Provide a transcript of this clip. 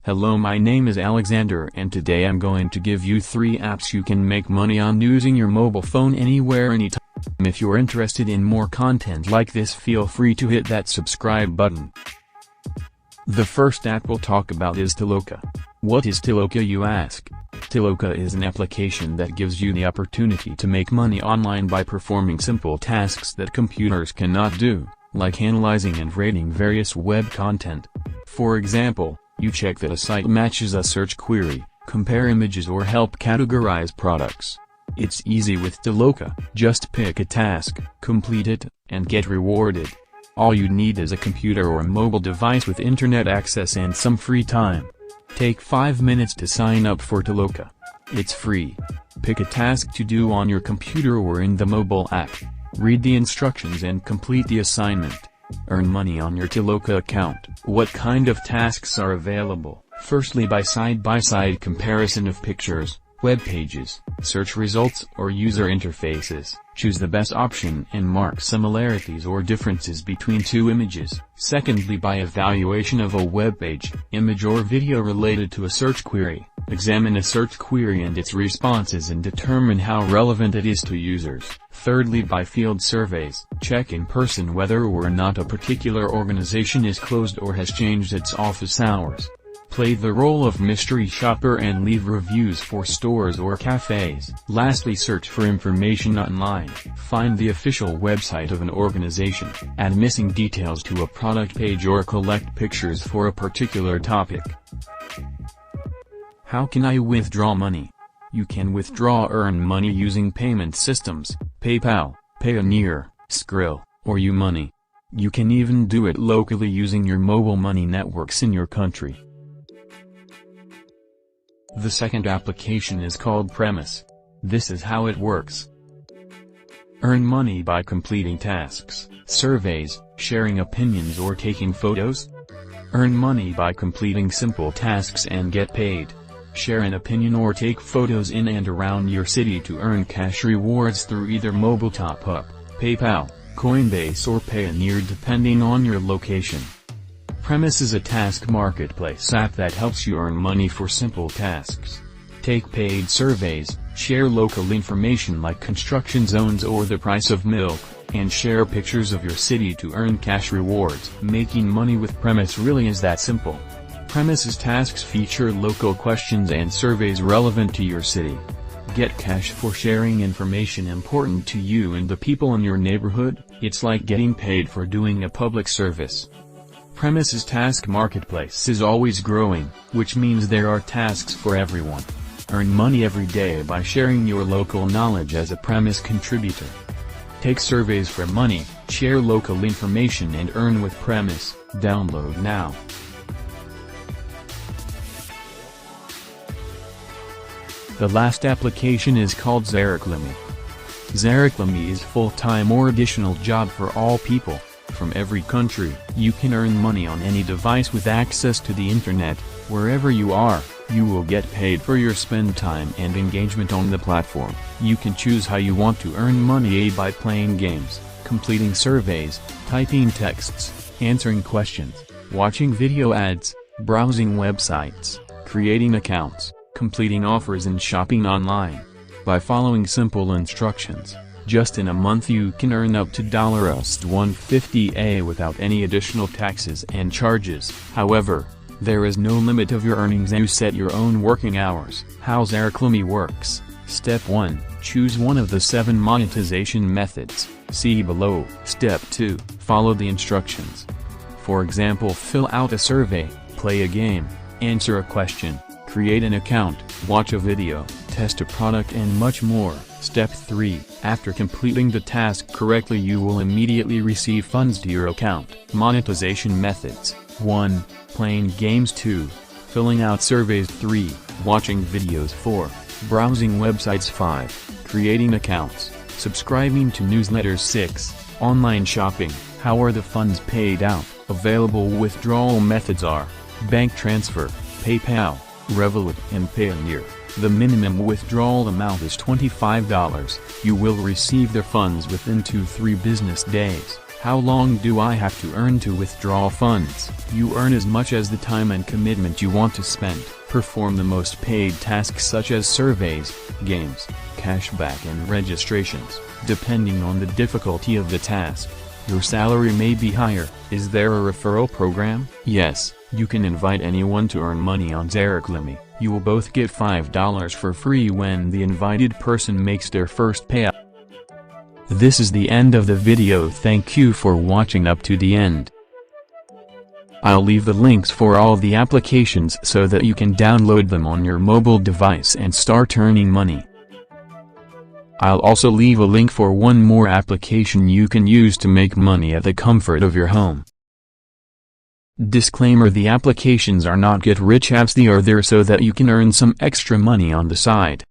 Hello, my name is Alexander and today I'm going to give you 3 apps you can make money on using your mobile phone anywhere anytime. If you're interested in more content like this, feel free to hit that subscribe button. The first app we'll talk about is Toloka. What is Toloka, you ask? Toloka is an application that gives you the opportunity to make money online by performing simple tasks that computers cannot do, like analyzing and rating various web content. For example, you check that a site matches a search query, compare images or help categorize products. It's easy with Toloka. Just pick a task, complete it, and get rewarded. All you need is a computer or a mobile device with internet access and some free time. Take 5 minutes to sign up for Toloka. It's free. Pick a task to do on your computer or in the mobile app. Read the instructions and complete the assignment. Earn money on your Toloka account. What kind of tasks are available? Firstly, by side-by-side comparison of pictures, web pages, search results or user interfaces. Choose the best option and mark similarities or differences between 2 images. Secondly, by evaluation of a web page, image or video related to a search query. Examine a search query and its responses and determine how relevant it is to users. Thirdly, by field surveys. Check in person whether or not a particular organization is closed or has changed its office hours. Play the role of mystery shopper and leave reviews for stores or cafes. Lastly, search for information online. Find the official website of an organization, add missing details to a product page or collect pictures for a particular topic. How can I withdraw money? You can withdraw earn money using payment systems, PayPal, Payoneer, Skrill, or YouMoney. You can even do it locally using your mobile money networks in your country. The second application is called Premise. This is how it works. Earn money by completing tasks, surveys, sharing opinions or taking photos. Earn money by completing simple tasks and get paid. Share an opinion or take photos in and around your city to earn cash rewards through either mobile top-up, PayPal, Coinbase or Payoneer depending on your location. Premise is a task marketplace app that helps you earn money for simple tasks. Take paid surveys, share local information like construction zones or the price of milk, and share pictures of your city to earn cash rewards. Making money with Premise really is that simple. Premise's tasks feature local questions and surveys relevant to your city. Get cash for sharing information important to you and the people in your neighborhood. It's like getting paid for doing a public service. Premise's task marketplace is always growing, which means there are tasks for everyone. Earn money every day by sharing your local knowledge as a Premise contributor. Take surveys for money, share local information and earn with Premise. Download now. The last application is called Zareklamy. Zareklamy is full-time or additional job for all people, from every country. You can earn money on any device with access to the internet. Wherever you are, you will get paid for your spend time and engagement on the platform. You can choose how you want to earn money by playing games, completing surveys, typing texts, answering questions, watching video ads, browsing websites, creating accounts, completing offers and shopping online. By following simple instructions, just in a month you can earn up to $150 without any additional taxes and charges. However, there is no limit of your earnings and you set your own working hours. How Zareklamy works. Step 1. Choose one of the 7 monetization methods. See below. Step 2. Follow the instructions. For example, fill out a survey, play a game, answer a question, create an account, watch a video, test a product and much more. Step 3. After completing the task correctly you will immediately receive funds to your account. Monetization methods. 1. Playing games. 2. Filling out surveys. 3. Watching videos. 4. Browsing websites. 5. Creating accounts. Subscribing to newsletters. 6. Online shopping. How are the funds paid out? Available withdrawal methods are bank transfer, PayPal, Revolut and Payoneer. The minimum withdrawal amount is $25. You will receive the funds within 2-3 business days. How long do I have to earn to withdraw funds? You earn as much as the time and commitment you want to spend. Perform the most paid tasks such as surveys, games, cashback and registrations. Depending on the difficulty of the task, your salary may be higher. Is there a referral program? Yes, you can invite anyone to earn money on Zeraclimy. You will both get $5 for free when the invited person makes their first payout. This is the end of the video. Thank you for watching up to the end. I'll leave the links for all the applications so that you can download them on your mobile device and start earning money. I'll also leave a link for one more application you can use to make money at the comfort of your home. Disclaimer: the applications are not get-rich apps, they are there so that you can earn some extra money on the side.